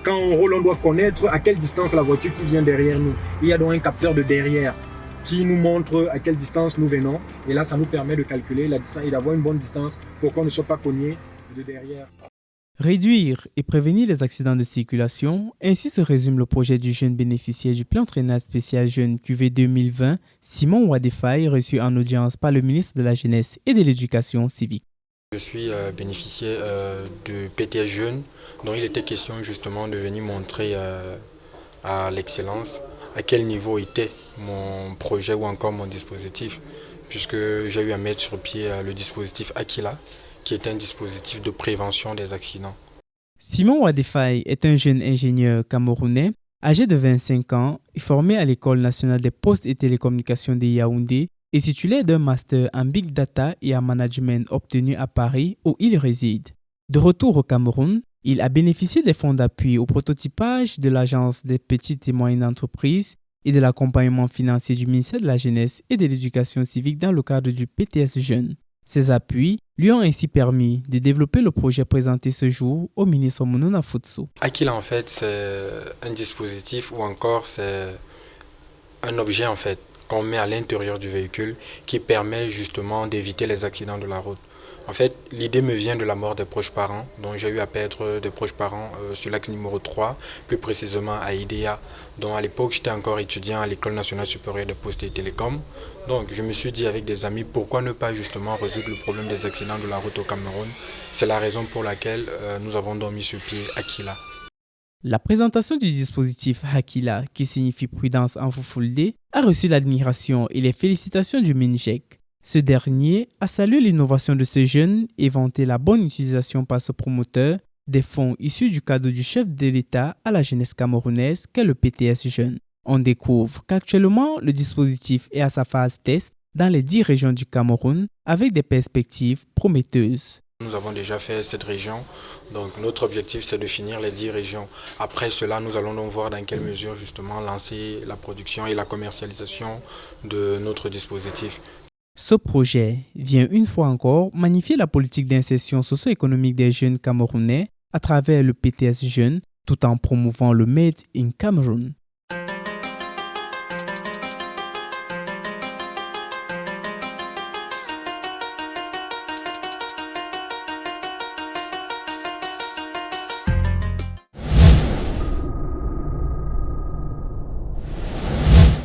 Quand on roule, on doit connaître à quelle distance la voiture qui vient derrière nous. Il y a donc un capteur de derrière qui nous montre à quelle distance nous venons. Et là, ça nous permet de calculer la distance et d'avoir une bonne distance pour qu'on ne soit pas cogné de derrière. Réduire et prévenir les accidents de circulation, ainsi se résume le projet du jeune bénéficiaire du plan triennal spécial jeune QV 2020, Simon Wadefai, reçu en audience par le ministre de la Jeunesse et de l'Éducation civique. Je suis bénéficiaire de PTS Jeune, dont il était question justement de venir montrer à l'excellence à quel niveau était mon projet ou encore mon dispositif, puisque j'ai eu à mettre sur pied le dispositif Aquila, qui est un dispositif de prévention des accidents. Simon Wadefai est un jeune ingénieur camerounais, âgé de 25 ans, formé à l'École nationale des postes et télécommunications de Yaoundé et titulaire d'un master en Big Data et en Management obtenu à Paris où il réside. De retour au Cameroun, il a bénéficié des fonds d'appui au prototypage de l'Agence des petites et moyennes entreprises et de l'accompagnement financier du ministère de la Jeunesse et de l'Éducation civique dans le cadre du PTS Jeunes. Ces appuis lui ont ainsi permis de développer le projet présenté ce jour au ministre Monona Futso. Aquila, en fait, c'est un dispositif ou encore c'est un objet en fait qu'on met à l'intérieur du véhicule qui permet justement d'éviter les accidents de la route. En fait, l'idée me vient de la mort des proches parents, dont j'ai eu à perdre des proches parents sur l'axe numéro 3, plus précisément à IDEA, dont à l'époque j'étais encore étudiant à l'École nationale supérieure des postes et télécoms. Donc je me suis dit avec des amis, pourquoi ne pas justement résoudre le problème des accidents de la route au Cameroun. C'est la raison pour laquelle nous avons donc mis sur pied Aquila. La présentation du dispositif Aquila, qui signifie prudence en Fulfulde, a reçu l'admiration et les félicitations du MINJEC. Ce dernier a salué l'innovation de ce jeune et vanté la bonne utilisation par ce promoteur des fonds issus du cadeau du chef de l'État à la jeunesse camerounaise qu'est le PTS Jeunes. On découvre qu'actuellement, le dispositif est à sa phase test dans les 10 régions du Cameroun avec des perspectives prometteuses. Nous avons déjà fait cette région, donc notre objectif c'est de finir les 10 régions. Après cela, nous allons donc voir dans quelle mesure justement lancer la production et la commercialisation de notre dispositif. Ce projet vient une fois encore magnifier la politique d'insertion socio-économique des jeunes camerounais à travers le PTS Jeunes tout en promouvant le Made in Cameroun.